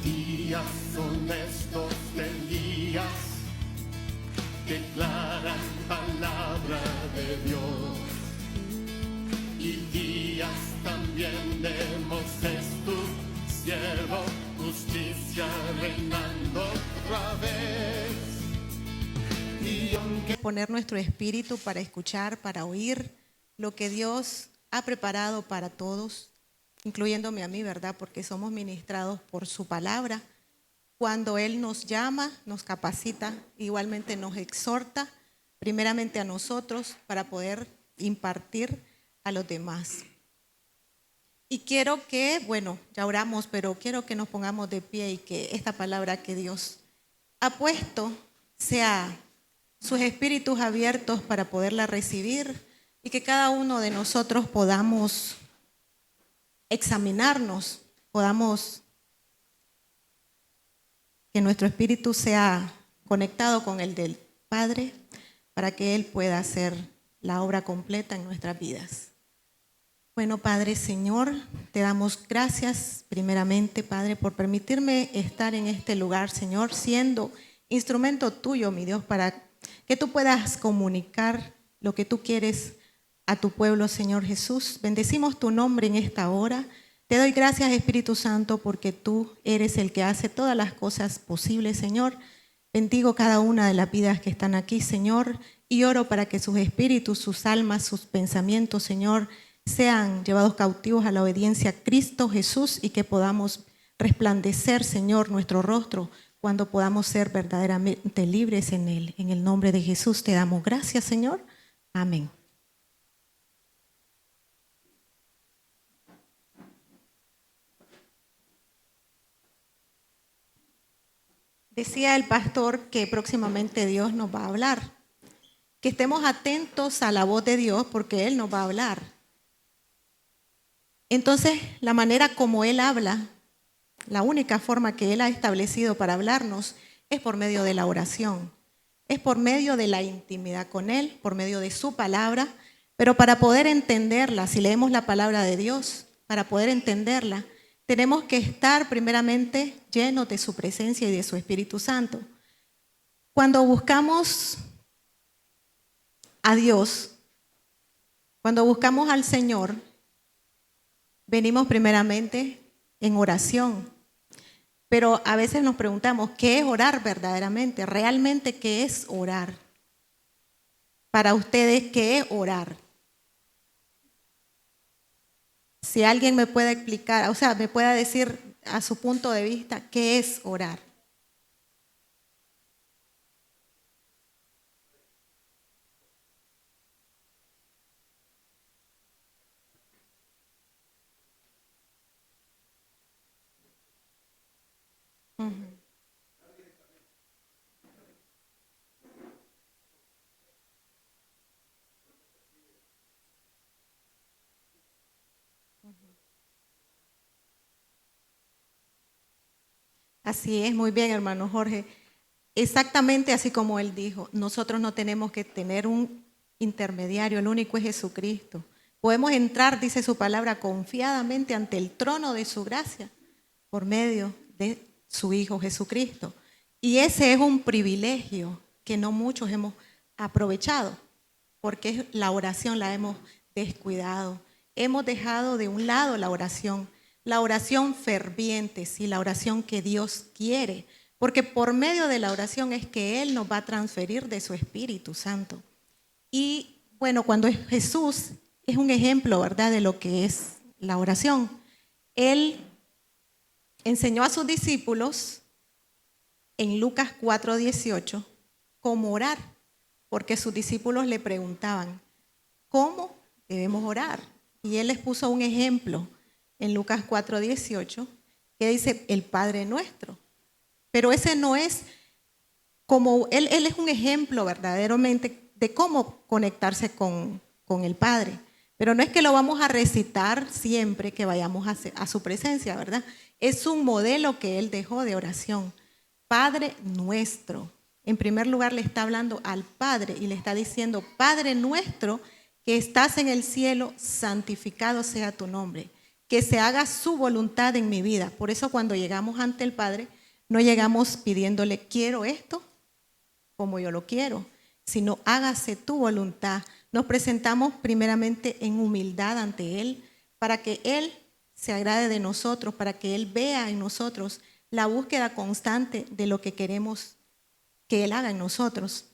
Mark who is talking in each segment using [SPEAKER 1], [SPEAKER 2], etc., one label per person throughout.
[SPEAKER 1] días son estos de Elías, declaran palabra de Dios. Y días también de Moisés, tu siervo, justicia reinando otra vez. Y aunque
[SPEAKER 2] poner nuestro espíritu para escuchar, para oír lo que Dios ha preparado para todos, incluyéndome a mí, ¿verdad? Porque somos ministrados por su palabra. Cuando Él nos llama, nos capacita, igualmente nos exhorta, primeramente a nosotros, para poder impartir a los demás. Y quiero que, bueno, ya oramos, pero quiero que nos pongamos de pie y que esta palabra que Dios ha puesto sea sus espíritus abiertos para poderla recibir y que cada uno de nosotros podamos examinarnos, podamos que nuestro espíritu sea conectado con el del Padre para que Él pueda hacer la obra completa en nuestras vidas. Bueno, Padre Señor, te damos gracias primeramente, Padre, por permitirme estar en este lugar, Señor, siendo instrumento tuyo, mi Dios, para que tú puedas comunicar lo que tú quieres a tu pueblo, Señor Jesús. Bendecimos tu nombre en esta hora. Te doy gracias, Espíritu Santo, porque tú eres el que hace todas las cosas posibles, Señor. Bendigo cada una de las vidas que están aquí, Señor, y oro para que sus espíritus, sus almas, sus pensamientos, Señor, sean llevados cautivos a la obediencia a Cristo Jesús y que podamos resplandecer, Señor, nuestro rostro cuando podamos ser verdaderamente libres en Él. En el nombre de Jesús te damos gracias, Señor. Amén. Decía el pastor que próximamente Dios nos va a hablar, que estemos atentos a la voz de Dios porque Él nos va a hablar. Entonces, la manera como Él habla, la única forma que Él ha establecido para hablarnos es por medio de la oración, es por medio de la intimidad con Él, por medio de su palabra, pero para poder entenderla, si leemos la palabra de Dios, para poder entenderla, tenemos que estar primeramente llenos de su presencia y de su Espíritu Santo. Cuando buscamos a Dios, cuando buscamos al Señor, venimos primeramente en oración. Pero a veces nos preguntamos, ¿qué es orar verdaderamente? ¿Realmente qué es orar? Para ustedes, ¿qué es orar? Si alguien me puede explicar, o sea, me pueda decir a su punto de vista, ¿qué es orar? Uh-huh. Así es, muy bien, hermano Jorge. Exactamente así como él dijo, nosotros no tenemos que tener un intermediario, el único es Jesucristo. Podemos entrar, dice su palabra, confiadamente ante el trono de su gracia por medio de su Hijo Jesucristo. Y ese es un privilegio que no muchos hemos aprovechado, porque la oración la hemos descuidado. Hemos dejado de un lado la oración ferviente, sí, la oración que Dios quiere, porque por medio de la oración es que Él nos va a transferir de su Espíritu Santo. Y bueno, cuando Jesús es un ejemplo, ¿verdad?, de lo que es la oración. Él enseñó a sus discípulos en Lucas 4:18 cómo orar, porque sus discípulos le preguntaban, ¿cómo debemos orar? Y Él les puso un ejemplo en Lucas 4:18 que dice el Padre Nuestro. Pero ese no es como, Él es un ejemplo verdaderamente de cómo conectarse con el Padre. Pero no es que lo vamos a recitar siempre que vayamos a su presencia, ¿verdad? Es un modelo que Él dejó de oración. Padre Nuestro. En primer lugar le está hablando al Padre y le está diciendo, Padre Nuestro que estás en el cielo, santificado sea tu nombre. que se haga su voluntad en mi vida. Por eso cuando llegamos ante el Padre, no llegamos pidiéndole, quiero esto como yo lo quiero, sino hágase tu voluntad. Nos presentamos primeramente en humildad ante Él, para que Él se agrade de nosotros, para que Él vea en nosotros la búsqueda constante de lo que queremos que Él haga en nosotros.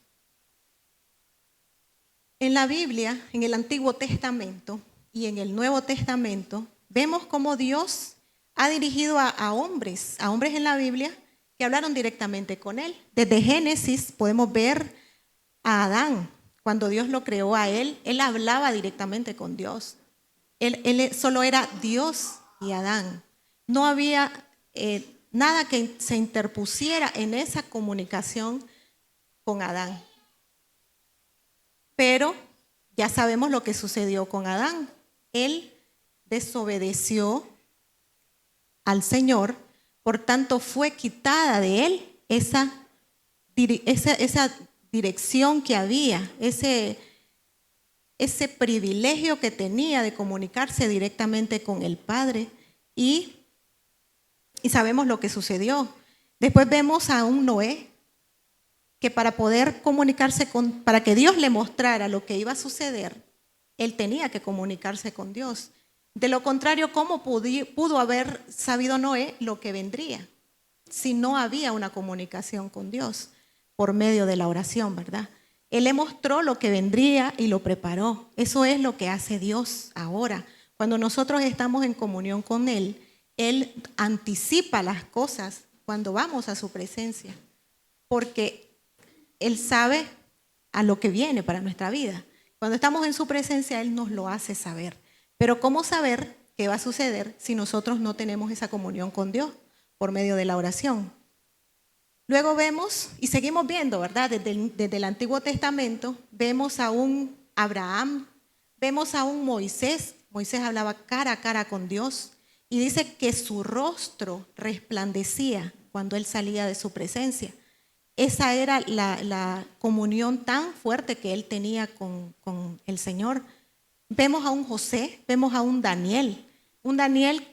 [SPEAKER 2] En la Biblia, en el Antiguo Testamento y en el Nuevo Testamento, vemos cómo Dios ha dirigido a hombres en la Biblia que hablaron directamente con Él. Desde Génesis podemos ver a Adán. Cuando Dios lo creó a él hablaba directamente con Dios. Él solo era Dios y Adán. No había nada que se interpusiera en esa comunicación con Adán. Pero ya sabemos lo que sucedió con Adán. Él desobedeció al Señor, por tanto fue quitada de él esa dirección que había, ese privilegio que tenía de comunicarse directamente con el Padre, y sabemos lo que sucedió. Después vemos a un Noé que para poder comunicarse para que Dios le mostrara lo que iba a suceder, él tenía que comunicarse con Dios. De lo contrario, ¿cómo pudo haber sabido Noé lo que vendría si no había una comunicación con Dios por medio de la oración, verdad? Él le mostró lo que vendría y lo preparó. Eso es lo que hace Dios ahora. Cuando nosotros estamos en comunión con Él, Él anticipa las cosas cuando vamos a su presencia, porque Él sabe a lo que viene para nuestra vida. Cuando estamos en su presencia, Él nos lo hace saber. Pero ¿cómo saber qué va a suceder si nosotros no tenemos esa comunión con Dios por medio de la oración? Luego vemos y seguimos viendo, ¿verdad? Desde el Antiguo Testamento vemos a un Abraham, vemos a un Moisés. Moisés hablaba cara a cara con Dios y dice que su rostro resplandecía cuando él salía de su presencia. Esa era la comunión tan fuerte que él tenía con el Señor. Vemos a un José, vemos a un Daniel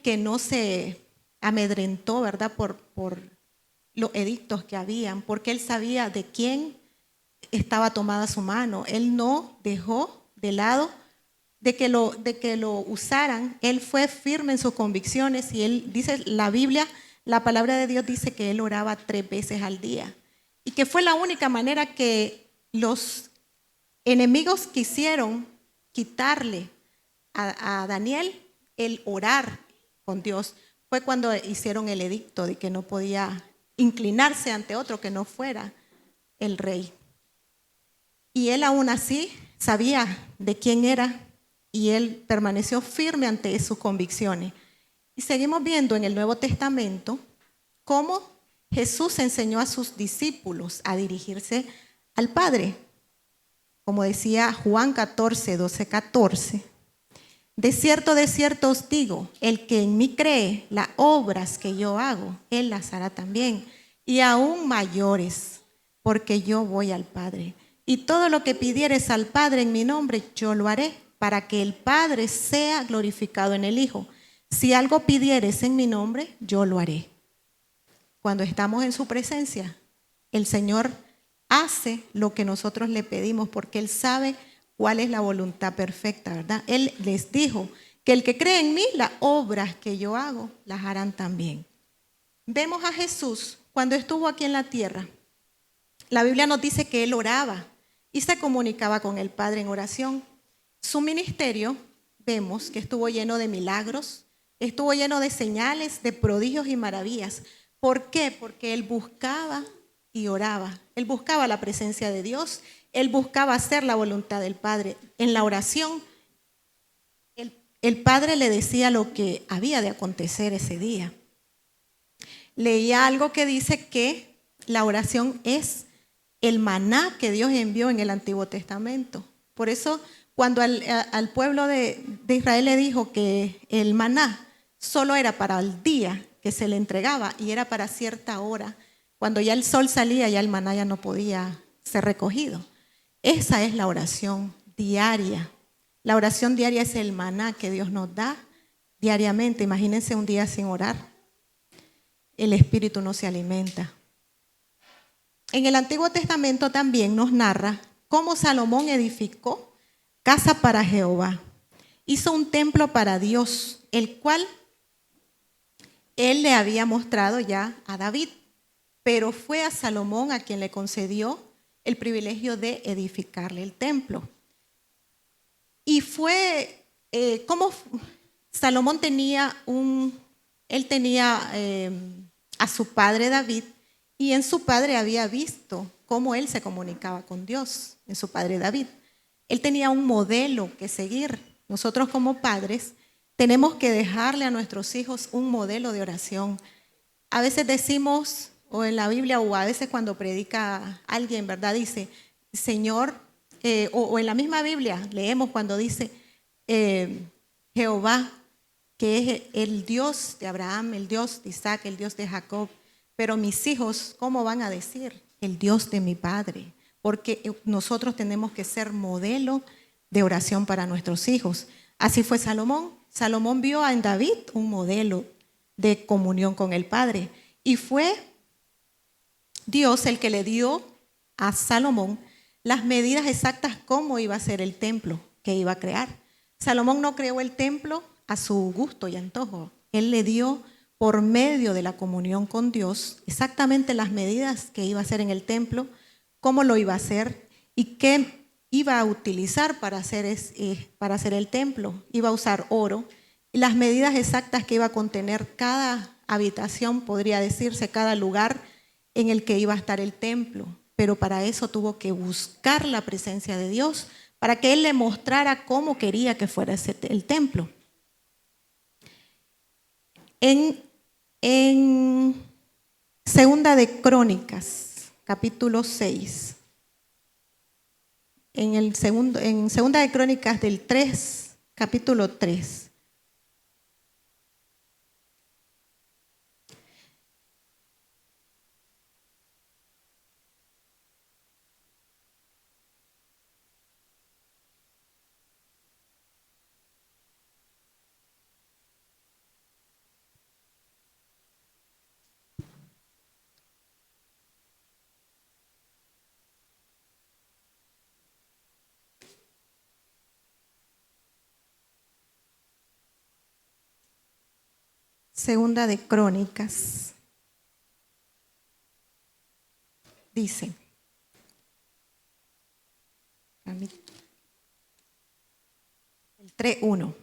[SPEAKER 2] que no se amedrentó, ¿verdad? Por los edictos que habían, porque él sabía de quién estaba tomada su mano. Él no dejó de lado de que lo usaran. Él fue firme en sus convicciones y él dice, la Biblia, la palabra de Dios dice que él oraba 3 veces al día y que fue la única manera que los enemigos quisieron quitarle a Daniel el orar con Dios. Fue cuando hicieron el edicto de que no podía inclinarse ante otro que no fuera el rey. Y él aún así sabía de quién era y él permaneció firme ante sus convicciones. Y seguimos viendo en el Nuevo Testamento cómo Jesús enseñó a sus discípulos a dirigirse al Padre. Como decía Juan 14, 12, 14. De cierto os digo, el que en mí cree, las obras que yo hago, él las hará también, y aún mayores, porque yo voy al Padre. Y todo lo que pidieres al Padre en mi nombre, yo lo haré, para que el Padre sea glorificado en el Hijo. Si algo pidieres en mi nombre, yo lo haré. Cuando estamos en su presencia, el Señor hace lo que nosotros le pedimos, porque Él sabe cuál es la voluntad perfecta, ¿verdad? Él les dijo que el que cree en mí, las obras que yo hago, las harán también. Vemos a Jesús cuando estuvo aquí en la tierra. La Biblia nos dice que Él oraba y se comunicaba con el Padre en oración. Su ministerio, vemos que estuvo lleno de milagros, estuvo lleno de señales, de prodigios y maravillas. ¿Por qué? Porque Él buscaba y oraba. Él buscaba la presencia de Dios. Él buscaba hacer la voluntad del Padre. En la oración, el Padre le decía lo que había de acontecer ese día. Leía algo que dice que la oración es el maná que Dios envió en el Antiguo Testamento. Por eso, cuando al pueblo de Israel le dijo que el maná solo era para el día que se le entregaba y era para cierta hora, cuando ya el sol salía, ya el maná ya no podía ser recogido. Esa es la oración diaria. La oración diaria es el maná que Dios nos da diariamente. Imagínense un día sin orar. El espíritu no se alimenta. En el Antiguo Testamento también nos narra cómo Salomón edificó casa para Jehová. Hizo un templo para Dios, el cual él le había mostrado ya a David, pero fue a Salomón a quien le concedió el privilegio de edificarle el templo. Y fue como Salomón tenía a su padre David, y en su padre había visto cómo él se comunicaba con Dios, en su padre David. Él tenía un modelo que seguir. Nosotros como padres tenemos que dejarle a nuestros hijos un modelo de oración. A veces decimos, o en la Biblia, o a veces cuando predica alguien, ¿verdad? Dice, Señor, o en la misma Biblia leemos cuando dice, Jehová, que es el Dios de Abraham, el Dios de Isaac, el Dios de Jacob. Pero mis hijos, ¿cómo van a decir? El Dios de mi Padre. Porque nosotros tenemos que ser modelo de oración para nuestros hijos. Así fue Salomón. Salomón vio en David un modelo de comunión con el Padre. Y fue Dios el que le dio a Salomón las medidas exactas cómo iba a ser el templo que iba a crear. Salomón no creó el templo a su gusto y antojo. Él le dio por medio de la comunión con Dios exactamente las medidas que iba a hacer en el templo, cómo lo iba a hacer y qué iba a utilizar para hacer el templo. Iba a usar oro y las medidas exactas que iba a contener cada habitación, podría decirse, cada lugar en el que iba a estar el templo. Pero para eso tuvo que buscar la presencia de Dios, para que Él le mostrara cómo quería que fuera el templo. En Segunda de Crónicas, capítulo 6, en Segunda de Crónicas del 3, capítulo 3. Segunda de Crónicas. Dice, el 3:1.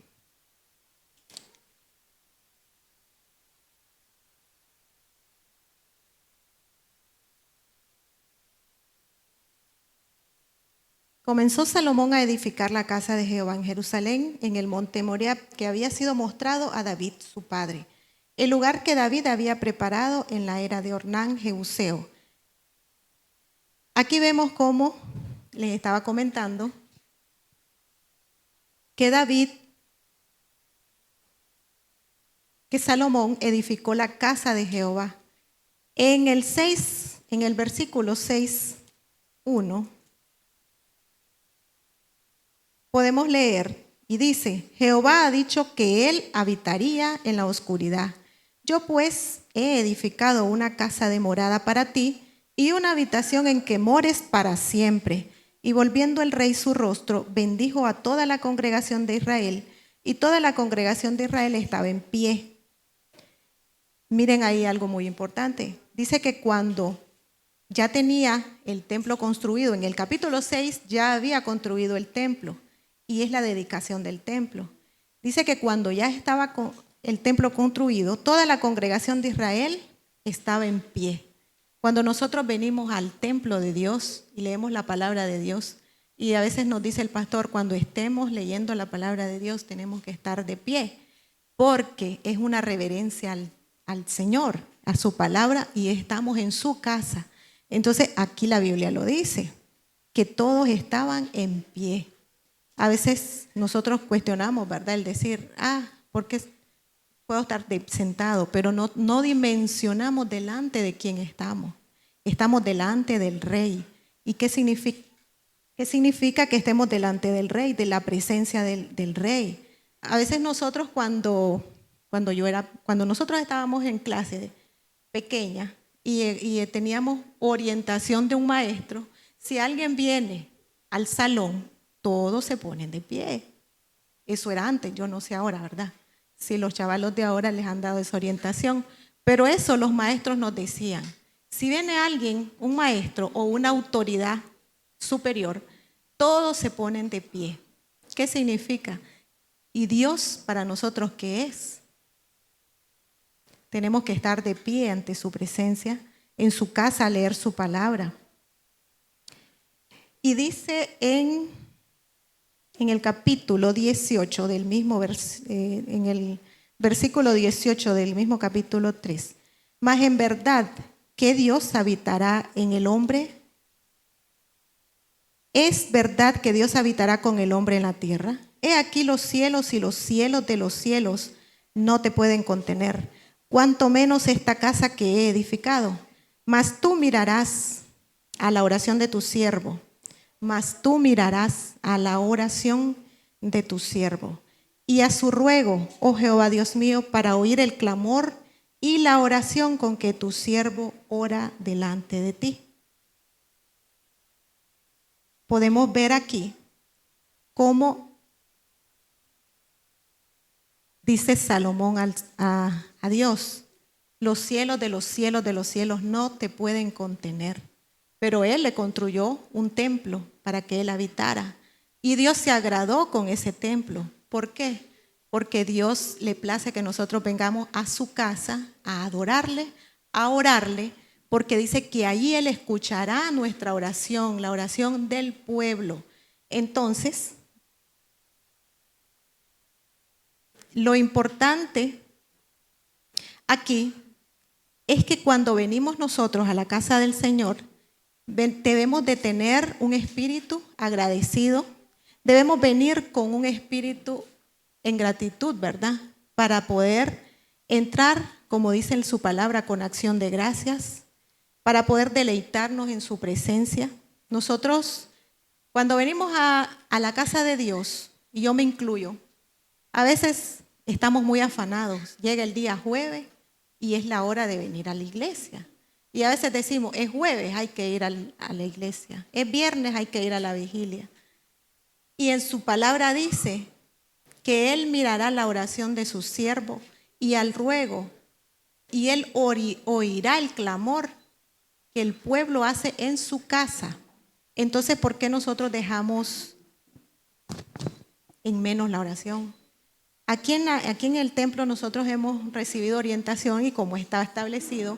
[SPEAKER 2] Comenzó Salomón a edificar la casa de Jehová en Jerusalén, en el monte Moriah, que había sido mostrado a David, su padre, el lugar que David había preparado en la era de Ornán, Jebuseo. Aquí vemos cómo les estaba comentando que Salomón edificó la casa de Jehová. En el versículo 6:1, podemos leer y dice, Jehová ha dicho que él habitaría en la oscuridad. Yo pues he edificado una casa de morada para ti y una habitación en que mores para siempre. Y volviendo el rey su rostro, bendijo a toda la congregación de Israel, y toda la congregación de Israel estaba en pie. Miren ahí algo muy importante. Dice que cuando ya tenía el templo construido, en el capítulo 6 ya había construido el templo, y es la dedicación del templo. Dice que cuando ya estaba el templo construido, toda la congregación de Israel estaba en pie. Cuando nosotros venimos al templo de Dios y leemos la palabra de Dios, y a veces nos dice el pastor, cuando estemos leyendo la palabra de Dios tenemos que estar de pie, porque es una reverencia al Señor, a su palabra, y estamos en su casa. Entonces aquí la Biblia lo dice, que todos estaban en pie. A veces nosotros cuestionamos, ¿verdad? El decir, ¿por qué puedo estar sentado? Pero no dimensionamos delante de quién estamos. Estamos delante del Rey. ¿Y qué significa? ¿Qué significa que estemos delante del Rey, de la presencia del Rey? a veces nosotros cuando nosotros estábamos en clase pequeña y teníamos orientación de un maestro, si alguien viene al salón, todos se ponen de pie. Eso era antes, yo no sé ahora, ¿verdad? Si los chavalos de ahora les han dado esa orientación. Pero eso los maestros nos decían. Si viene alguien, un maestro o una autoridad superior, todos se ponen de pie. ¿Qué significa? ¿Y Dios para nosotros qué es? Tenemos que estar de pie ante su presencia, en su casa a leer su palabra. Y dice en el capítulo 18 del mismo en el versículo 18 del mismo capítulo 3. Mas en verdad, ¿qué Dios habitará en el hombre? ¿Es verdad que Dios habitará con el hombre en la tierra? He aquí los cielos y los cielos de los cielos no te pueden contener, cuanto menos esta casa que he edificado. Mas tú mirarás a la oración de tu siervo, mas tú mirarás a la oración de tu siervo y a su ruego, oh Jehová Dios mío, para oír el clamor y la oración con que tu siervo ora delante de ti. Podemos ver aquí cómo dice Salomón a Dios: los cielos de los cielos de los cielos no te pueden contener. Pero él le construyó un templo para que él habitara. Y Dios se agradó con ese templo. ¿Por qué? Porque Dios le place que nosotros vengamos a su casa a adorarle, a orarle, porque dice que allí él escuchará nuestra oración, la oración del pueblo. Entonces, lo importante aquí es que cuando venimos nosotros a la casa del Señor, debemos de tener un espíritu agradecido, debemos venir con un espíritu en gratitud, ¿verdad? Para poder entrar, como dice en su palabra, con acción de gracias, para poder deleitarnos en su presencia. Nosotros, cuando venimos a la casa de Dios, y yo me incluyo, a veces estamos muy afanados. Llega el día jueves y es la hora de venir a la iglesia. Y a veces decimos, es jueves, hay que ir a la iglesia. Es viernes, hay que ir a la vigilia. Y en su palabra dice que Él mirará la oración de su siervo y al ruego, y Él oirá el clamor que el pueblo hace en su casa. Entonces, ¿por qué nosotros dejamos en menos la oración? Aquí en el templo nosotros hemos recibido orientación y como está establecido,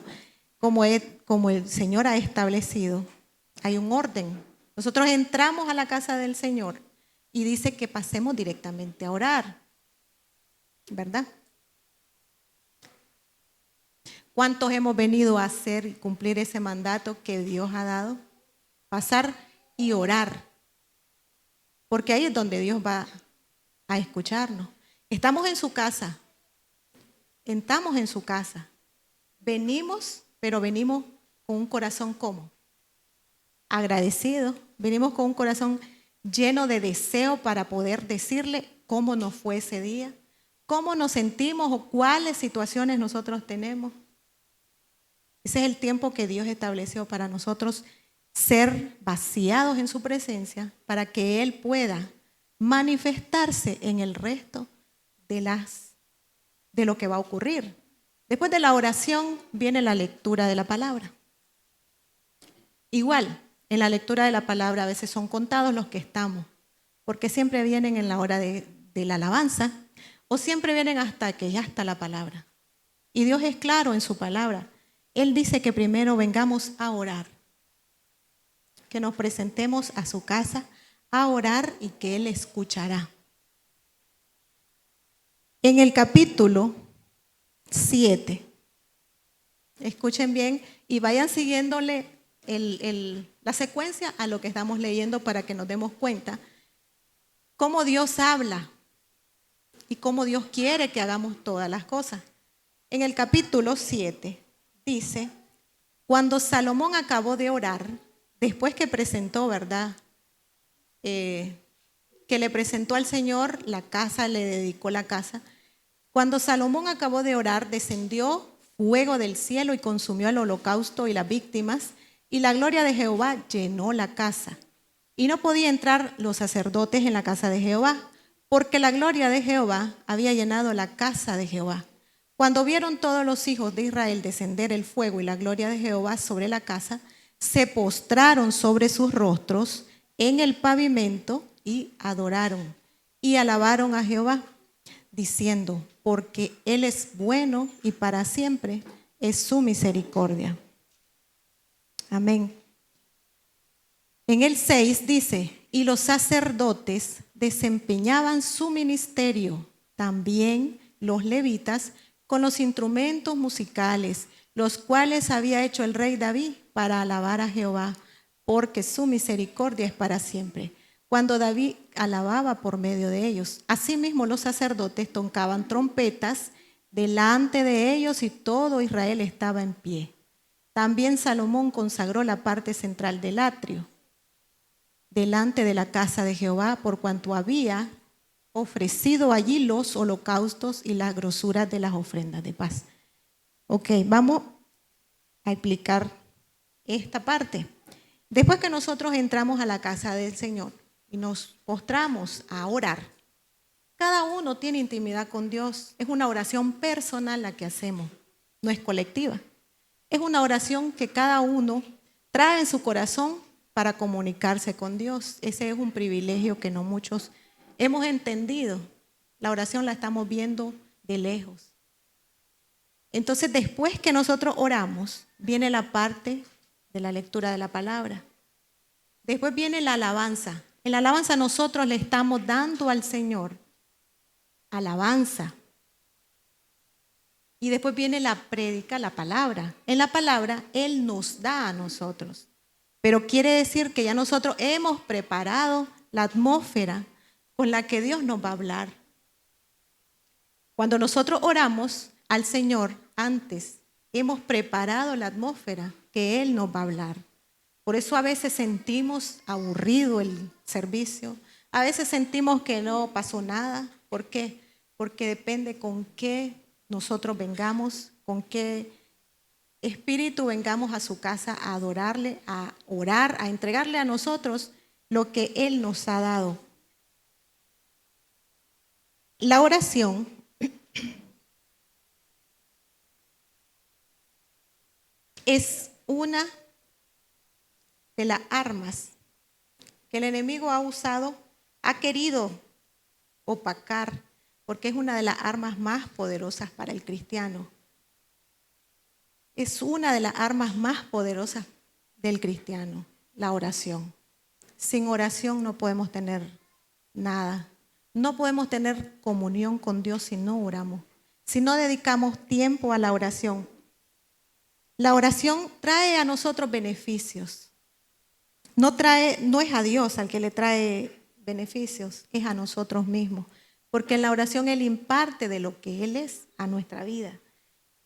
[SPEAKER 2] como el Señor ha establecido, hay un orden. Nosotros entramos a la casa del Señor y dice que pasemos directamente a orar, ¿verdad? ¿Cuántos hemos venido a hacer y cumplir ese mandato que Dios ha dado? Pasar y orar, porque ahí es donde Dios va a escucharnos. Estamos en su casa, entramos en su casa, venimos, pero venimos con un corazón ¿cómo? Agradecido, venimos con un corazón lleno de deseo para poder decirle cómo nos fue ese día, cómo nos sentimos o cuáles situaciones nosotros tenemos. Ese es el tiempo que Dios estableció para nosotros ser vaciados en su presencia para que Él pueda manifestarse en el resto de lo que va a ocurrir. Después de la oración viene la lectura de la palabra. Igual, en la lectura de la palabra a veces son contados los que estamos, porque siempre vienen en la hora de la alabanza o siempre vienen hasta que ya está la palabra. Y Dios es claro en su palabra. Él dice que primero vengamos a orar, que nos presentemos a su casa a orar y que Él escuchará. En el capítulo 7, escuchen bien y vayan siguiéndole la secuencia a lo que estamos leyendo para que nos demos cuenta cómo Dios habla y cómo Dios quiere que hagamos todas las cosas. En el capítulo 7 dice, cuando Salomón acabó de orar, después que presentó, ¿verdad? Que que le presentó al Señor la casa, le dedicó la casa. Cuando Salomón acabó de orar, descendió fuego del cielo y consumió el holocausto y las víctimas, y la gloria de Jehová llenó la casa. Y no podían entrar los sacerdotes en la casa de Jehová, porque la gloria de Jehová había llenado la casa de Jehová. Cuando vieron todos los hijos de Israel descender el fuego y la gloria de Jehová sobre la casa, se postraron sobre sus rostros en el pavimento y adoraron y alabaron a Jehová, diciendo, porque Él es bueno y para siempre es su misericordia. Amén. En el 6 dice, y los sacerdotes desempeñaban su ministerio, también los levitas, con los instrumentos musicales, los cuales había hecho el rey David para alabar a Jehová, porque su misericordia es para siempre. Cuando David alababa por medio de ellos. Asimismo los sacerdotes tocaban trompetas delante de ellos y todo Israel estaba en pie. También Salomón consagró la parte central del atrio, delante de la casa de Jehová, por cuanto había ofrecido allí los holocaustos y las grosuras de las ofrendas de paz. Ok, vamos a explicar esta parte. Después que nosotros entramos a la casa del Señor y nos postramos a orar, cada uno tiene intimidad con Dios. Es una oración personal la que hacemos, no es colectiva. Es una oración que cada uno trae en su corazón para comunicarse con Dios. Ese es un privilegio que no muchos hemos entendido. La oración la estamos viendo de lejos. Entonces, después que nosotros oramos, viene la parte de la lectura de la palabra. Después viene la alabanza. En la alabanza nosotros le estamos dando al Señor alabanza. Y después viene la prédica, la palabra. En la palabra Él nos da a nosotros. Pero quiere decir que ya nosotros hemos preparado la atmósfera con la que Dios nos va a hablar. Cuando nosotros oramos al Señor antes, hemos preparado la atmósfera que Él nos va a hablar. Por eso a veces sentimos aburrido el servicio, a veces sentimos que no pasó nada. ¿Por qué? Porque depende con qué nosotros vengamos, con qué espíritu vengamos a su casa a adorarle, a orar, a entregarle a nosotros lo que Él nos ha dado. La oración es una de las armas que el enemigo ha usado, ha querido opacar, porque es una de las armas más poderosas para el cristiano. Es una de las armas más poderosas del cristiano, la oración. Sin oración no podemos tener nada. No podemos tener comunión con Dios si no oramos, si no dedicamos tiempo a la oración. La oración trae a nosotros beneficios. No es a Dios al que le trae beneficios, es a nosotros mismos. Porque en la oración Él imparte de lo que Él es a nuestra vida.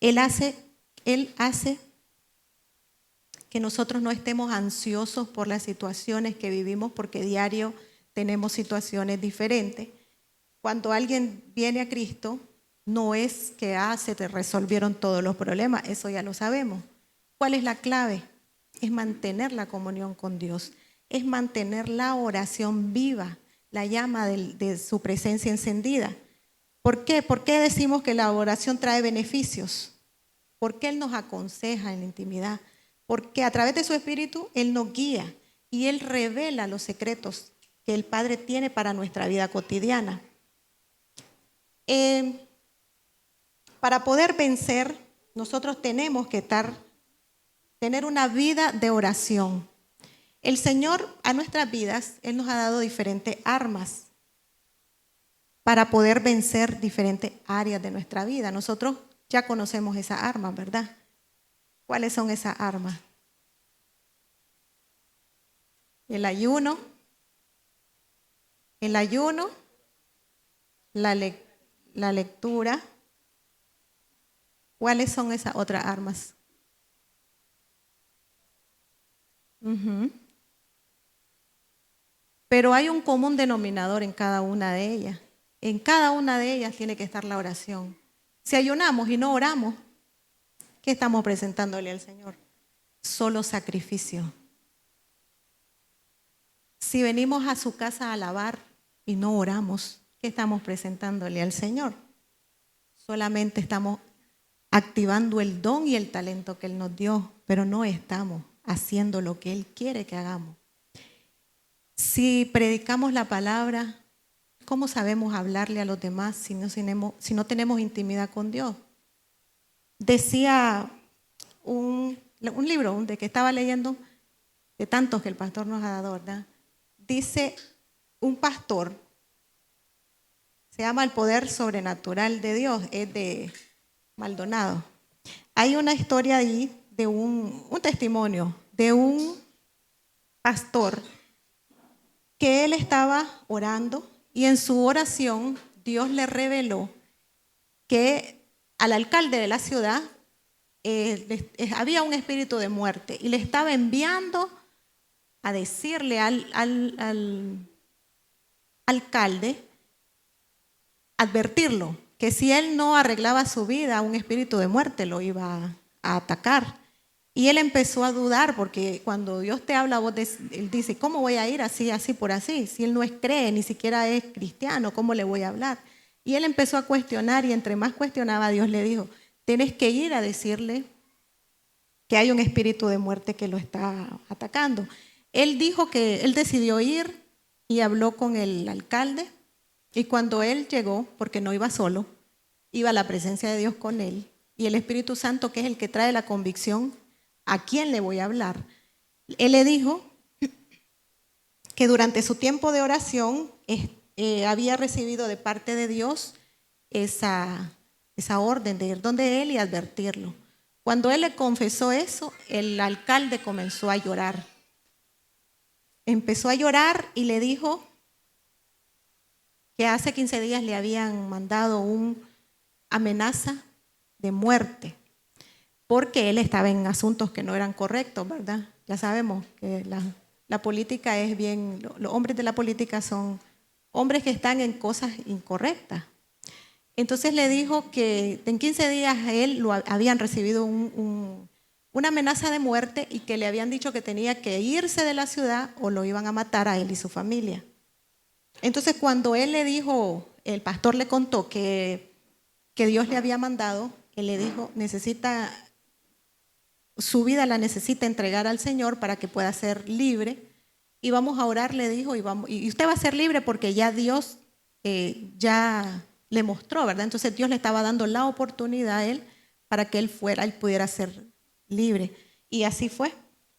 [SPEAKER 2] Él hace que nosotros no estemos ansiosos por las situaciones que vivimos, porque diario tenemos situaciones diferentes. Cuando alguien viene a Cristo, no es que se te resolvieron todos los problemas, eso ya lo sabemos. ¿Cuál es la clave? Es mantener la comunión con Dios, es mantener la oración viva, la llama de su presencia encendida. ¿Por qué? ¿Por qué decimos que la oración trae beneficios? Porque Él nos aconseja en la intimidad, porque a través de su Espíritu Él nos guía y Él revela los secretos que el Padre tiene para nuestra vida cotidiana. Para poder vencer, nosotros tenemos que tener una vida de oración. El Señor a nuestras vidas, Él nos ha dado diferentes armas para poder vencer diferentes áreas de nuestra vida. Nosotros ya conocemos esas armas, ¿verdad? ¿Cuáles son esas armas? El ayuno, la lectura. ¿Cuáles son esas otras armas? pero hay un común denominador en cada una de ellas. En cada una de ellas tiene que estar la oración. Si ayunamos y no oramos, ¿qué estamos presentándole al Señor? Solo sacrificio. Si venimos a su casa a alabar y no oramos, ¿qué estamos presentándole al Señor? Solamente estamos activando el don y el talento que Él nos dio, pero no estamos haciendo lo que Él quiere que hagamos. Si predicamos la palabra, ¿cómo sabemos hablarle a los demás si no tenemos intimidad con Dios? Decía un libro de que estaba leyendo, de tantos que el pastor nos ha dado, ¿verdad? Dice un pastor, se llama El poder sobrenatural de Dios, es de Maldonado. Hay una historia ahí de un testimonio de un pastor que él estaba orando y en su oración Dios le reveló que al alcalde de la ciudad había un espíritu de muerte y le estaba enviando a decirle al alcalde, advertirlo, que si él no arreglaba su vida, un espíritu de muerte lo iba a atacar. Y él empezó a dudar, porque cuando Dios te habla, él dice, ¿cómo voy a ir así por así? Si él no cree, ni siquiera es cristiano, ¿cómo le voy a hablar? Y él empezó a cuestionar, y entre más cuestionaba, Dios le dijo, tienes que ir a decirle que hay un espíritu de muerte que lo está atacando. Él dijo que él decidió ir y habló con el alcalde, y cuando él llegó, porque no iba solo, iba la presencia de Dios con él, y el Espíritu Santo, que es el que trae la convicción, ¿a quién le voy a hablar? Él le dijo que durante su tiempo de oración había recibido de parte de Dios esa orden de ir donde él y advertirlo. Cuando él le confesó eso, el alcalde comenzó a llorar. Empezó a llorar y le dijo que hace 15 días le habían mandado una amenaza de muerte, porque él estaba en asuntos que no eran correctos, ¿verdad? Ya sabemos que la política es bien, los hombres de la política son hombres que están en cosas incorrectas. Entonces le dijo que en 15 días a él habían recibido una amenaza de muerte y que le habían dicho que tenía que irse de la ciudad o lo iban a matar a él y su familia. Entonces cuando él le dijo, el pastor le contó que Dios le había mandado, él le dijo, su vida la necesita entregar al Señor para que pueda ser libre, y vamos a orar, le dijo, y usted va a ser libre porque ya Dios ya le mostró, ¿verdad? Entonces Dios le estaba dando la oportunidad a él para que él pudiera ser libre, y así fue.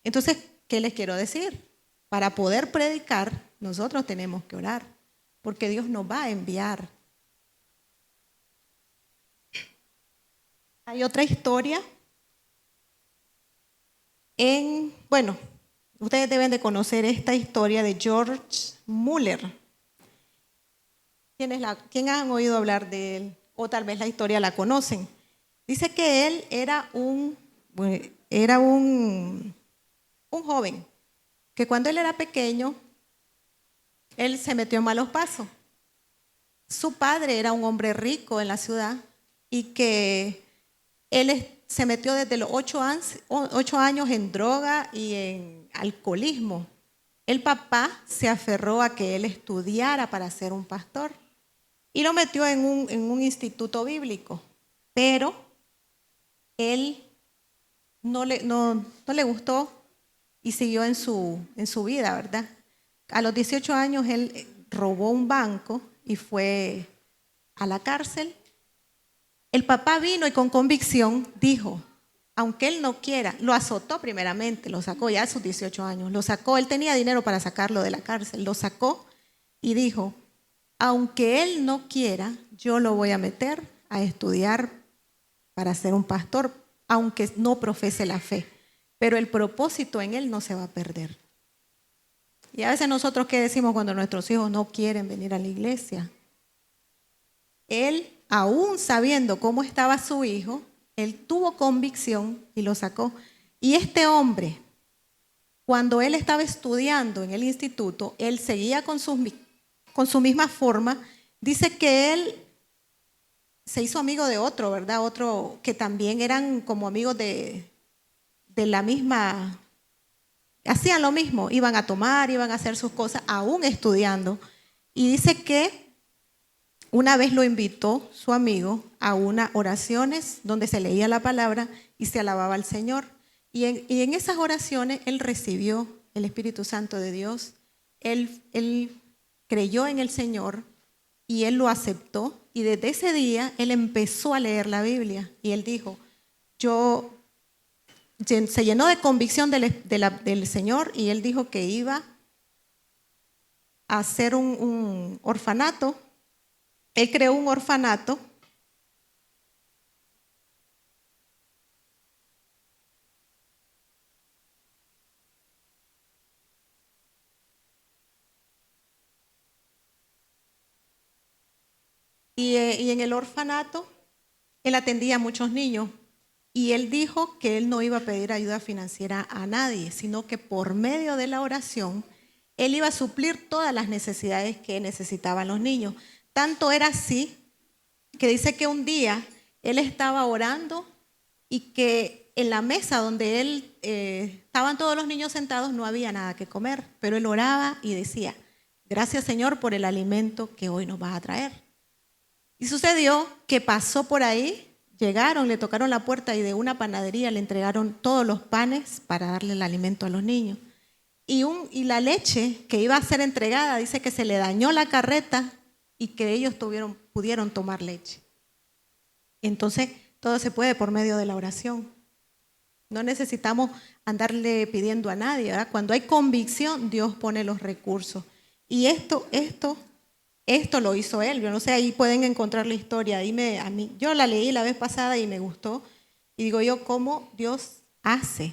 [SPEAKER 2] Entonces, ¿qué les quiero decir? Para poder predicar, nosotros tenemos que orar, porque Dios nos va a enviar. Hay otra historia bueno, ustedes deben de conocer esta historia de George Muller. ¿Quién han oído hablar de él? O tal vez la historia la conocen. Dice que él era un joven, que cuando él era pequeño, él se metió en malos pasos. Su padre era un hombre rico en la ciudad y que él se metió desde los 8 años en droga y en alcoholismo. El papá se aferró a que él estudiara para ser un pastor y lo metió en un instituto bíblico, pero él no le gustó y siguió en su vida, ¿verdad? A los 18 años él robó un banco y fue a la cárcel. El papá vino y con convicción dijo, aunque él no quiera, lo azotó primeramente, lo sacó ya a sus 18 años, lo sacó, él tenía dinero para sacarlo de la cárcel, lo sacó y dijo, aunque él no quiera, yo lo voy a meter a estudiar para ser un pastor, aunque no profese la fe, pero el propósito en él no se va a perder. Y a veces nosotros, ¿qué decimos cuando nuestros hijos no quieren venir a la iglesia? Él, aún sabiendo cómo estaba su hijo, él tuvo convicción y lo sacó. Y este hombre cuando él estaba estudiando en el instituto, él seguía con su misma forma. Dice que él se hizo amigo de otro, ¿verdad? Otro que también eran como amigos de la misma, hacían lo mismo, iban a tomar, iban a hacer sus cosas, aún estudiando. Y dice que una vez lo invitó su amigo a unas oraciones donde se leía la palabra y se alababa al Señor. Y en esas oraciones él recibió el Espíritu Santo de Dios. Él creyó en el Señor y él lo aceptó. Y desde ese día él empezó a leer la Biblia. Y él dijo, se llenó de convicción del Señor y él dijo que iba a hacer un orfanato. Él creó un orfanato y en el orfanato él atendía a muchos niños y él dijo que él no iba a pedir ayuda financiera a nadie, sino que por medio de la oración él iba a suplir todas las necesidades que necesitaban los niños. Tanto era así que dice que un día él estaba orando y que en la mesa donde él estaban todos los niños sentados no había nada que comer, pero él oraba y decía, gracias Señor por el alimento que hoy nos vas a traer. Y sucedió que pasó por ahí, llegaron, le tocaron la puerta y de una panadería le entregaron todos los panes para darle el alimento a los niños. Y la leche que iba a ser entregada, dice que se le dañó la carreta y que ellos pudieron tomar leche. Entonces, todo se puede por medio de la oración. No necesitamos andarle pidiendo a nadie, ¿verdad? Cuando hay convicción, Dios pone los recursos. Y esto lo hizo él. Yo no sé, ahí pueden encontrar la historia. Dime a mí. Yo la leí la vez pasada y me gustó. Y digo yo, ¿cómo Dios hace?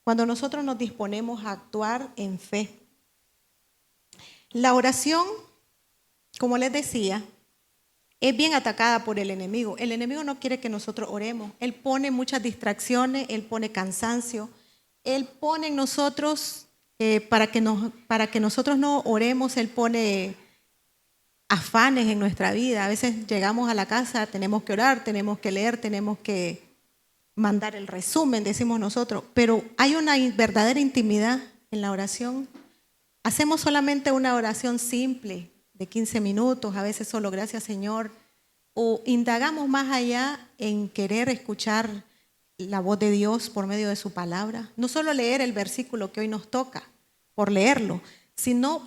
[SPEAKER 2] Cuando nosotros nos disponemos a actuar en fe. La oración, como les decía, es bien atacada por el enemigo. El enemigo no quiere que nosotros oremos. Él pone muchas distracciones, él pone cansancio, él pone en nosotros, para que nosotros no oremos, él pone afanes en nuestra vida. A veces llegamos a la casa, tenemos que orar, tenemos que leer, tenemos que mandar el resumen, decimos nosotros, pero hay una verdadera intimidad en la oración. Hacemos solamente una oración simple de 15 minutos, a veces solo gracias Señor, o indagamos más allá en querer escuchar la voz de Dios por medio de su palabra. No solo leer el versículo que hoy nos toca por leerlo, sino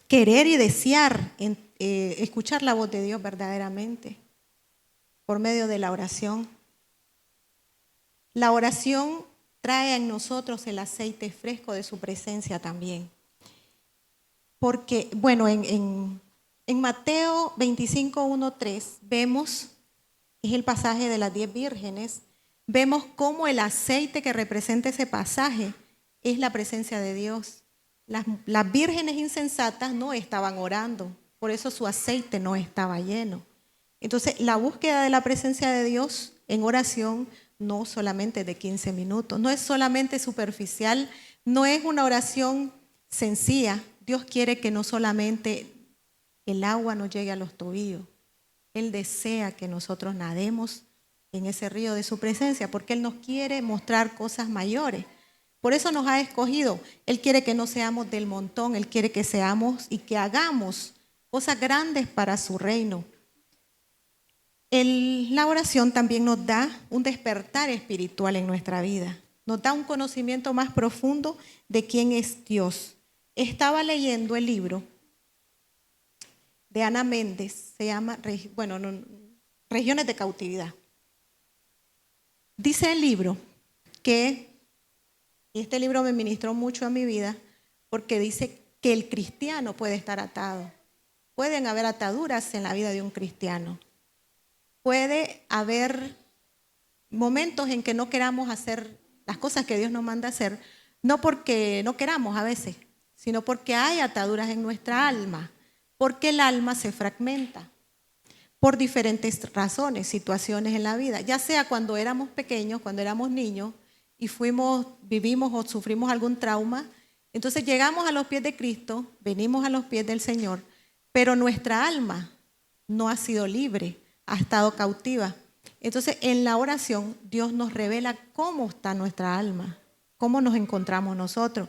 [SPEAKER 2] querer y desear escuchar la voz de Dios verdaderamente por medio de la oración. La oración trae en nosotros el aceite fresco de su presencia también. Porque, bueno, en Mateo 25, 1, 3 vemos, es el pasaje de las 10 vírgenes, vemos cómo el aceite que representa ese pasaje es la presencia de Dios. Las vírgenes insensatas no estaban orando, por eso su aceite no estaba lleno. Entonces, la búsqueda de la presencia de Dios en oración no solamente de 15 minutos, no es solamente superficial, no es una oración sencilla. Dios quiere que no solamente el agua nos llegue a los tobillos, Él desea que nosotros nademos en ese río de su presencia, porque Él nos quiere mostrar cosas mayores. Por eso nos ha escogido. Él quiere que no seamos del montón, Él quiere que seamos y que hagamos cosas grandes para su reino. La oración también nos da un despertar espiritual en nuestra vida. Nos da un conocimiento más profundo de quién es Dios. Estaba leyendo el libro de Ana Méndez, se llama, Regiones de Cautividad. Dice el libro que, y este libro me ministró mucho a mi vida, porque dice que el cristiano puede estar atado. Pueden haber ataduras en la vida de un cristiano. Puede haber momentos en que no queramos hacer las cosas que Dios nos manda hacer, no porque no queramos a veces, sino porque hay ataduras en nuestra alma, porque el alma se fragmenta por diferentes razones, situaciones en la vida, ya sea cuando éramos pequeños, cuando éramos niños, y vivimos o sufrimos algún trauma, entonces llegamos a los pies de Cristo, venimos a los pies del Señor, pero nuestra alma no ha sido libre, ha estado cautiva. Entonces en la oración Dios nos revela cómo está nuestra alma, cómo nos encontramos nosotros,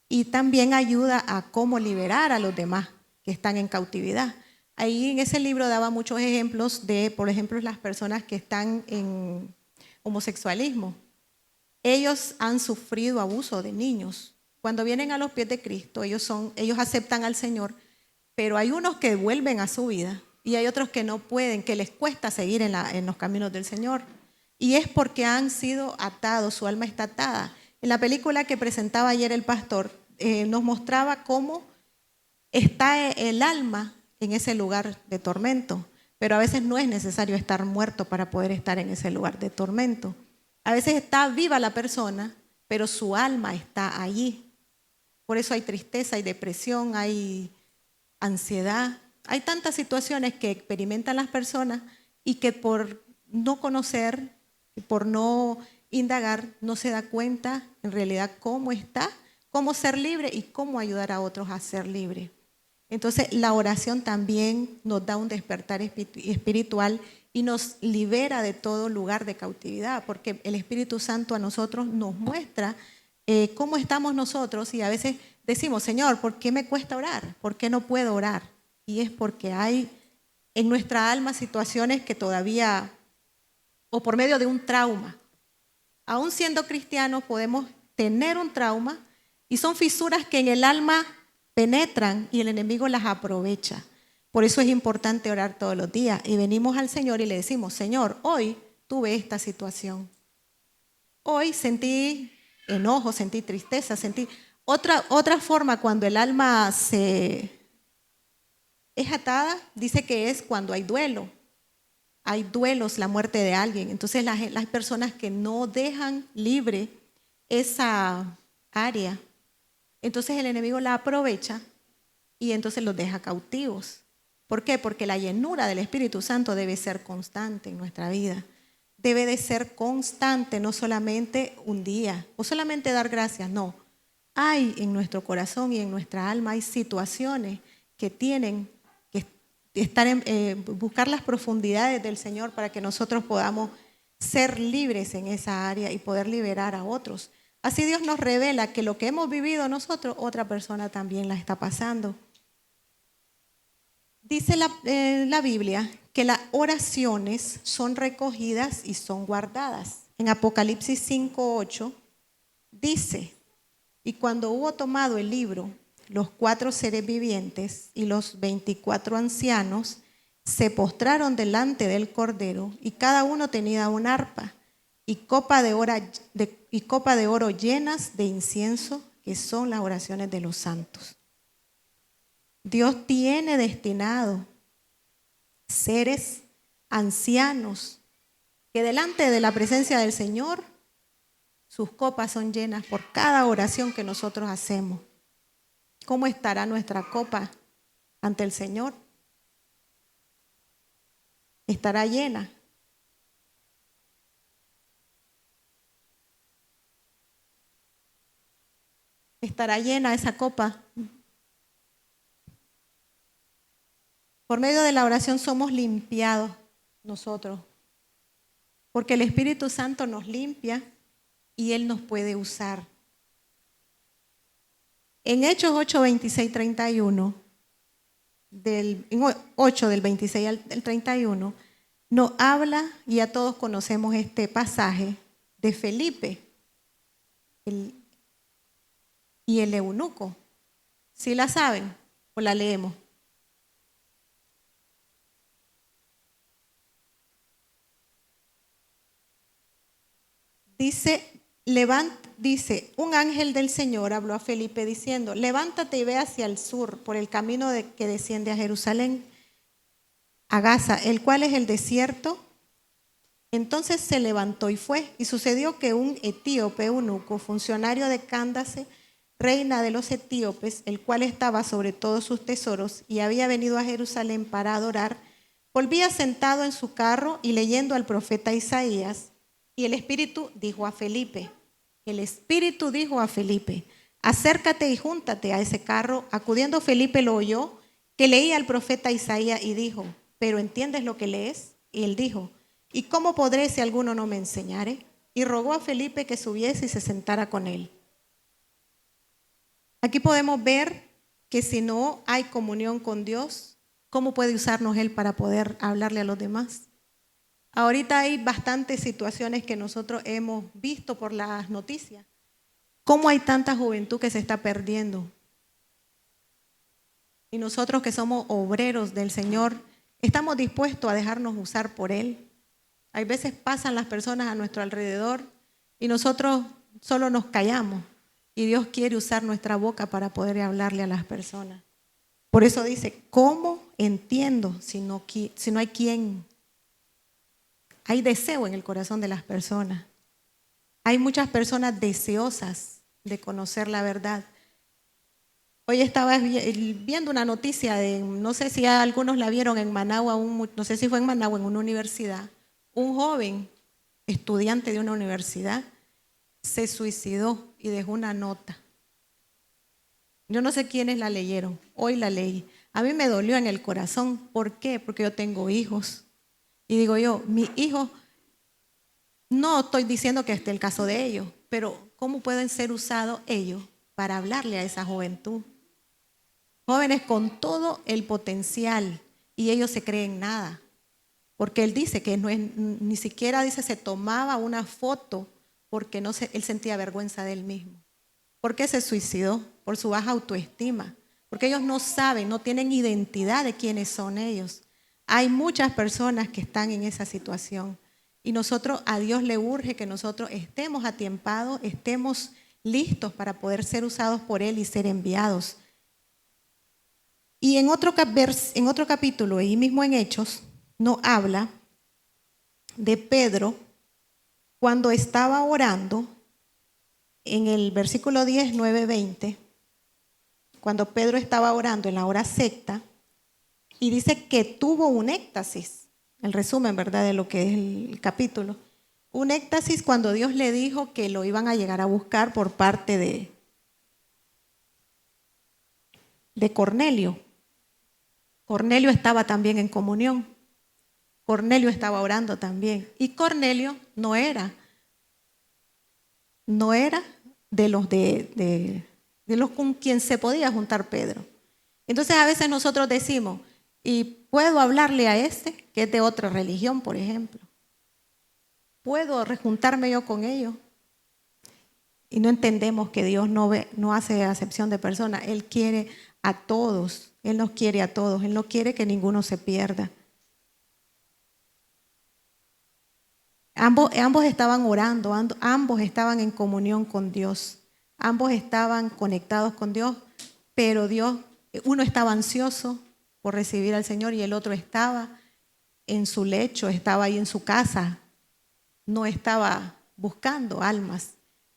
[SPEAKER 2] y también ayuda a cómo liberar a los demás que están en cautividad. Ahí en ese libro daba muchos ejemplos de, por ejemplo, las personas que están en homosexualismo. Ellos han sufrido abuso de niños. Cuando vienen a los pies de Cristo, ellos aceptan al Señor, pero hay unos que vuelven a su vida y hay otros que no pueden, que les cuesta seguir en los caminos del Señor. Y es porque han sido atados, su alma está atada. En la película que presentaba ayer el pastor, nos mostraba cómo está el alma en ese lugar de tormento, pero a veces no es necesario estar muerto para poder estar en ese lugar de tormento. A veces está viva la persona, pero su alma está allí. Por eso hay tristeza, hay depresión, hay ansiedad. Hay tantas situaciones que experimentan las personas y que por no conocer, por no indagar, no se da cuenta en realidad cómo está, cómo ser libre y cómo ayudar a otros a ser libres. Entonces la oración también nos da un despertar espiritual y nos libera de todo lugar de cautividad, porque el Espíritu Santo a nosotros nos muestra cómo estamos nosotros, y a veces decimos, Señor, ¿por qué me cuesta orar? ¿Por qué no puedo orar? Y es porque hay en nuestra alma situaciones que todavía, o por medio de un trauma, aún siendo cristianos podemos tener un trauma, y son fisuras que en el alma penetran y el enemigo las aprovecha. Por eso es importante orar todos los días, y venimos al Señor y le decimos, Señor, hoy tuve esta situación. Hoy sentí enojo, sentí tristeza, sentí otra forma cuando el alma es atada, dice que es cuando hay duelo. Hay duelos, la muerte de alguien. Entonces las personas que no dejan libre esa área, entonces el enemigo la aprovecha y entonces los deja cautivos. ¿Por qué? Porque la llenura del Espíritu Santo debe ser constante en nuestra vida. Debe de ser constante, no solamente un día o solamente dar gracias, no. Hay en nuestro corazón y en nuestra alma, hay situaciones que tienen que estar buscar las profundidades del Señor para que nosotros podamos ser libres en esa área y poder liberar a otros. Así Dios nos revela que lo que hemos vivido nosotros, otra persona también la está pasando. Dice la Biblia que las oraciones son recogidas y son guardadas. En Apocalipsis 5:8 dice, y cuando hubo tomado el libro, los 4 seres vivientes y los 24 ancianos se postraron delante del Cordero, y cada uno tenía un arpa y copa de oro llenas de incienso, que son las oraciones de los santos. Dios tiene destinado seres ancianos que delante de la presencia del Señor, sus copas son llenas por cada oración que nosotros hacemos. ¿Cómo estará nuestra copa ante el Señor? ¿Estará llena? ¿Estará llena esa copa? Por medio de la oración somos limpiados nosotros, porque el Espíritu Santo nos limpia y Él nos puede usar. En Hechos 8, 26, 31, en 8 del 26 al 31, nos habla, y ya todos conocemos este pasaje, de Felipe y el eunuco. ¿Sí la saben o la leemos? Dice, un ángel del Señor habló a Felipe diciendo, levántate y ve hacia el sur por el camino que desciende a Jerusalén, a Gaza, el cual es el desierto. Entonces se levantó y fue, y sucedió que un etíope eunuco, funcionario de Cándace, reina de los etíopes, el cual estaba sobre todos sus tesoros y había venido a Jerusalén para adorar, volvía sentado en su carro y leyendo al profeta Isaías. Y el Espíritu dijo a Felipe, el Espíritu dijo a Felipe: acércate y júntate a ese carro. Acudiendo Felipe lo oyó, que leía el profeta Isaías, y dijo: ¿pero entiendes lo que lees? Y él dijo: ¿y cómo podré si alguno no me enseñare? Y rogó a Felipe que subiese y se sentara con él. Aquí podemos ver que si no hay comunión con Dios, ¿cómo puede usarnos Él para poder hablarle a los demás? Ahorita hay bastantes situaciones que nosotros hemos visto por las noticias. ¿Cómo hay tanta juventud que se está perdiendo? Y nosotros que somos obreros del Señor, ¿estamos dispuestos a dejarnos usar por Él? Hay veces pasan las personas a nuestro alrededor y nosotros solo nos callamos. Y Dios quiere usar nuestra boca para poder hablarle a las personas. Por eso dice: ¿cómo entiendo si no hay quien? Hay deseo en el corazón de las personas. Hay muchas personas deseosas de conocer la verdad. Hoy estaba viendo una noticia no sé si algunos la vieron en Managua, no sé si fue en Managua, en una universidad. Un joven estudiante de una universidad se suicidó y dejó una nota. Yo no sé quiénes la leyeron, hoy la leí. A mí me dolió en el corazón. ¿Por qué? Porque yo tengo hijos. Y digo yo, mis hijos, no estoy diciendo que esté el caso de ellos, pero ¿cómo pueden ser usados ellos para hablarle a esa juventud? Jóvenes con todo el potencial y ellos se creen nada. Porque él dice que no es, ni siquiera dice se tomaba una foto porque él sentía vergüenza de él mismo. ¿Por qué se suicidó? Por su baja autoestima. Porque ellos no saben, no tienen identidad de quiénes son ellos. Hay muchas personas que están en esa situación. Y a Dios le urge que nosotros estemos atiempados, estemos listos para poder ser usados por Él y ser enviados. Y en otro capítulo, ahí mismo en Hechos, nos habla de Pedro cuando estaba orando. En el versículo 10, 9, 20, cuando Pedro estaba orando en la hora sexta, y dice que tuvo un éxtasis, el resumen, ¿verdad?, de lo que es el capítulo. Un éxtasis cuando Dios le dijo que lo iban a llegar a buscar por parte de Cornelio. Cornelio estaba también en comunión. Cornelio estaba orando también. Y Cornelio no era de los con quien se podía juntar Pedro. Entonces a veces nosotros decimos: ¿y puedo hablarle a este que es de otra religión, por ejemplo? ¿Puedo rejuntarme yo con ellos? Y no entendemos que Dios no hace acepción de personas. Él quiere a todos. Él nos quiere a todos. Él no quiere que ninguno se pierda. Ambos estaban orando, ambos estaban en comunión con Dios, ambos estaban conectados con Dios, pero uno estaba ansioso por recibir al Señor y el otro estaba en su lecho, estaba ahí en su casa, no estaba buscando almas.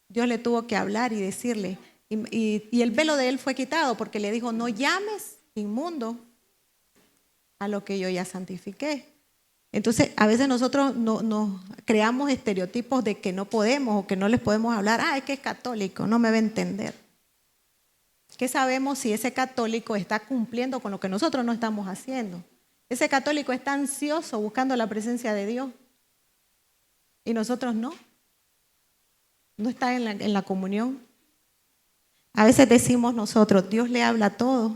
[SPEAKER 2] Dios le tuvo que hablar y decirle, y el velo de él fue quitado porque le dijo: no llames inmundo a lo que yo ya santifiqué. Entonces, a veces nosotros nos creamos estereotipos de que no podemos o que no les podemos hablar. Es que es católico, no me va a entender. ¿Qué sabemos si ese católico está cumpliendo con lo que nosotros no estamos haciendo? Ese católico está ansioso buscando la presencia de Dios y nosotros no. No está en la comunión. A veces decimos nosotros: Dios le habla a todos.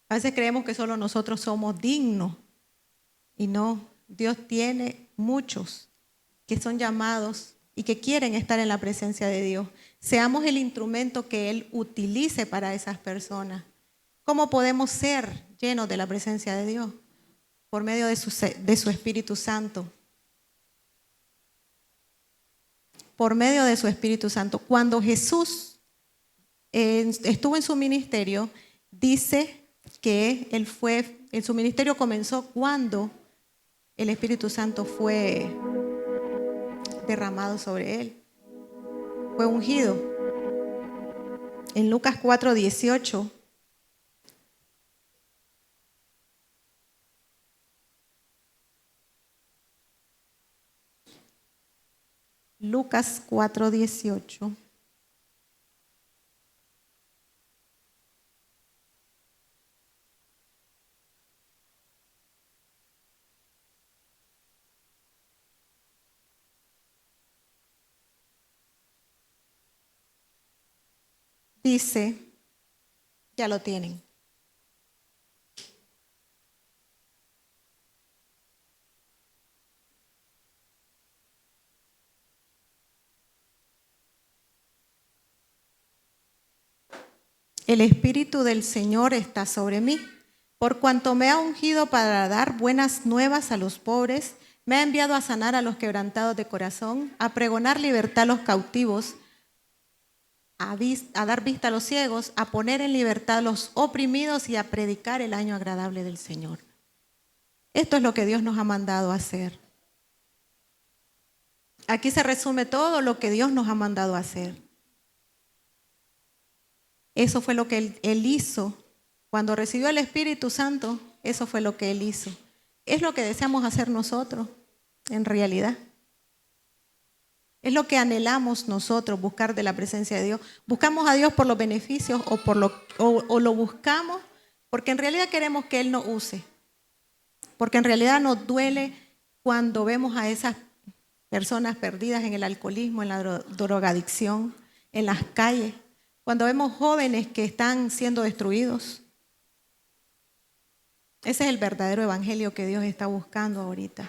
[SPEAKER 2] A veces creemos que solo nosotros somos dignos. Y no, Dios tiene muchos que son llamados y que quieren estar en la presencia de Dios. Seamos el instrumento que Él utilice para esas personas. ¿Cómo podemos ser llenos de la presencia de Dios? Por medio de su Espíritu Santo. Por medio de su Espíritu Santo. Cuando Jesús estuvo en su ministerio, dice que su ministerio comenzó cuando el Espíritu Santo fue derramado sobre él, fue ungido. En Lucas 4:18, Lucas 4:18. Dice, ya lo tienen. El Espíritu del Señor está sobre mí, por cuanto me ha ungido para dar buenas nuevas a los pobres, me ha enviado a sanar a los quebrantados de corazón, a pregonar libertad a los cautivos, a dar vista a los ciegos, a poner en libertad a los oprimidos y a predicar el año agradable del Señor. Esto es lo que Dios nos ha mandado a hacer. Aquí se resume todo lo que Dios nos ha mandado a hacer. Eso fue lo que Él hizo. Cuando recibió el Espíritu Santo, eso fue lo que Él hizo. Es lo que deseamos hacer nosotros, en realidad. Es lo que anhelamos nosotros, buscar de la presencia de Dios. Buscamos a Dios por los beneficios o lo buscamos porque en realidad queremos que Él nos use. Porque en realidad nos duele cuando vemos a esas personas perdidas en el alcoholismo, en la drogadicción, en las calles. Cuando vemos jóvenes que están siendo destruidos. Ese es el verdadero evangelio que Dios está buscando ahorita.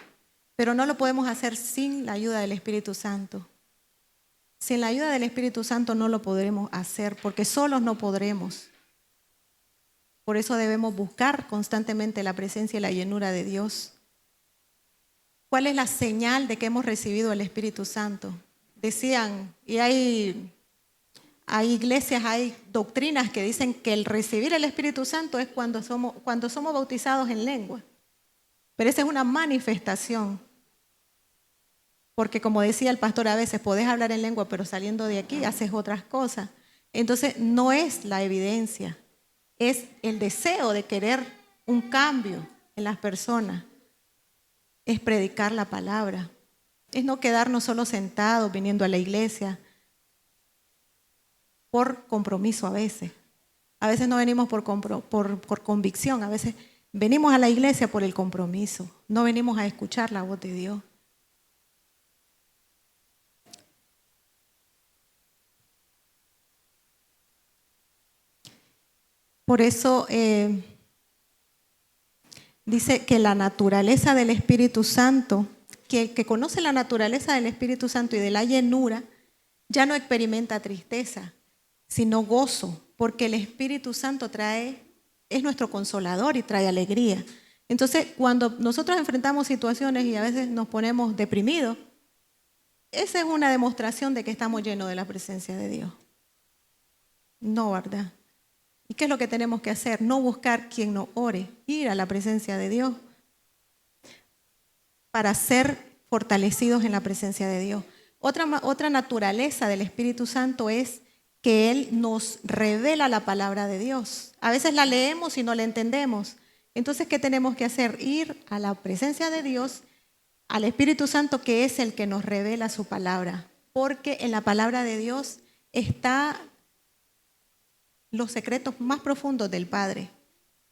[SPEAKER 2] Pero no lo podemos hacer sin la ayuda del Espíritu Santo. Sin la ayuda del Espíritu Santo no lo podremos hacer, porque solos no podremos. Por eso debemos buscar constantemente la presencia y la llenura de Dios. ¿Cuál es la señal de que hemos recibido el Espíritu Santo? Decían, y hay iglesias, hay doctrinas que dicen que el recibir el Espíritu Santo es cuando somos bautizados en lengua. Pero esa es una manifestación. Porque como decía el pastor, a veces podés hablar en lengua, pero saliendo de aquí haces otras cosas. Entonces no es la evidencia, es el deseo de querer un cambio en las personas. Es predicar la palabra. Es no quedarnos solo sentados viniendo a la iglesia por compromiso a veces. A veces no venimos por convicción, a veces venimos a la iglesia por el compromiso. No venimos a escuchar la voz de Dios. Por eso dice que la naturaleza del Espíritu Santo, que el que conoce la naturaleza del Espíritu Santo y de la llenura, ya no experimenta tristeza, sino gozo, porque el Espíritu Santo es nuestro consolador y trae alegría. Entonces, cuando nosotros enfrentamos situaciones y a veces nos ponemos deprimidos, esa es una demostración de que estamos llenos de la presencia de Dios. No, ¿verdad? ¿Y qué es lo que tenemos que hacer? No buscar quien nos ore, ir a la presencia de Dios para ser fortalecidos en la presencia de Dios. Otra naturaleza del Espíritu Santo es que Él nos revela la palabra de Dios. A veces la leemos y no la entendemos. Entonces, ¿qué tenemos que hacer? Ir a la presencia de Dios, al Espíritu Santo, que es el que nos revela su palabra. Porque en la palabra de Dios está los secretos más profundos del Padre.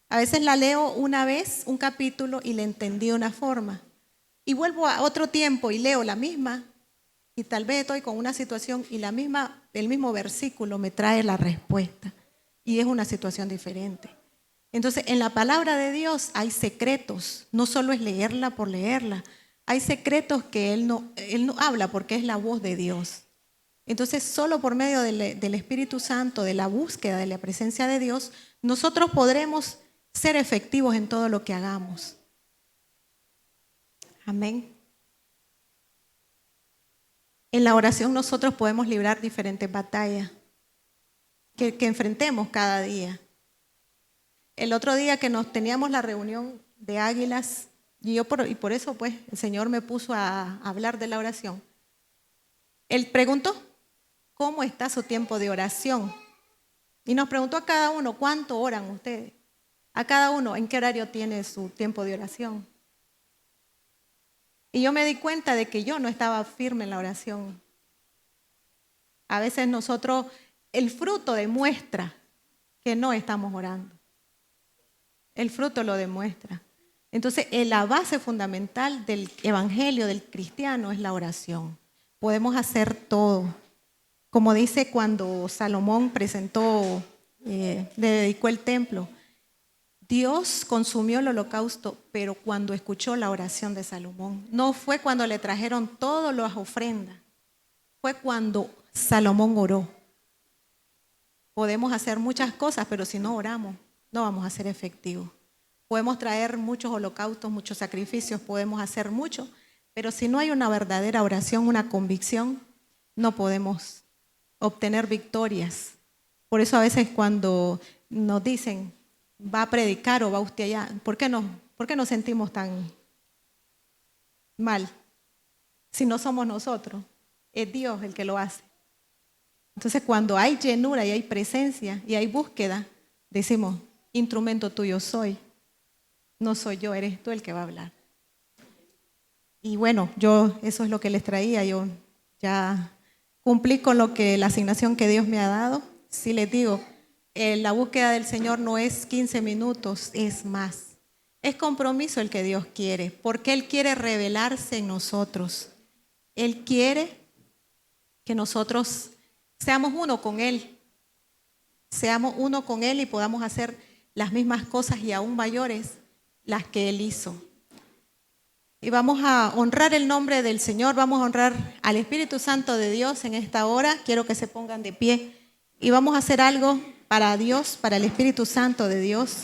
[SPEAKER 2] A veces la leo una vez, un capítulo, y le entendí de una forma. Y vuelvo a otro tiempo y leo la misma, y tal vez estoy con una situación y el mismo versículo me trae la respuesta. Y es una situación diferente. Entonces, en la palabra de Dios hay secretos. No solo es leerla por leerla. Hay secretos que Él no habla porque es la voz de Dios. Entonces, solo por medio del Espíritu Santo, de la búsqueda de la presencia de Dios, nosotros podremos ser efectivos en todo lo que hagamos. Amén. En la oración nosotros podemos librar diferentes batallas que enfrentemos cada día. El otro día que nos teníamos la reunión de águilas, y por eso pues el Señor me puso a hablar de la oración. Él preguntó, ¿cómo está su tiempo de oración? Y nos preguntó a cada uno, ¿cuánto oran ustedes? A cada uno, ¿en qué horario tiene su tiempo de oración? Y yo me di cuenta de que yo no estaba firme en la oración. A veces nosotros, el fruto demuestra que no estamos orando. El fruto lo demuestra. Entonces, la base fundamental del evangelio, del cristiano, es la oración. Podemos hacer todo. Como dice cuando Salomón presentó, le dedicó el templo, Dios consumió el holocausto, pero cuando escuchó la oración de Salomón. No fue cuando le trajeron todas las ofrendas, fue cuando Salomón oró. Podemos hacer muchas cosas, pero si no oramos, no vamos a ser efectivos. Podemos traer muchos holocaustos, muchos sacrificios, podemos hacer mucho, pero si no hay una verdadera oración, una convicción, no podemos obtener victorias. Por eso a veces cuando nos dicen, va a predicar o va usted allá, ¿por qué nos sentimos tan mal? Si no somos nosotros, es Dios el que lo hace. Entonces cuando hay llenura y hay presencia y hay búsqueda, decimos, instrumento tuyo soy. No soy yo, eres tú el que va a hablar. Y bueno, eso es lo que les traía. Yo ya cumplí con la asignación que Dios me ha dado. Sí les digo, la búsqueda del Señor no es 15 minutos, es más. Es compromiso el que Dios quiere, porque Él quiere revelarse en nosotros. Él quiere que nosotros seamos uno con Él. Seamos uno con Él y podamos hacer las mismas cosas y aún mayores las que Él hizo. Y vamos a honrar el nombre del Señor, vamos a honrar al Espíritu Santo de Dios en esta hora. Quiero que se pongan de pie y vamos a hacer algo para Dios, para el Espíritu Santo de Dios.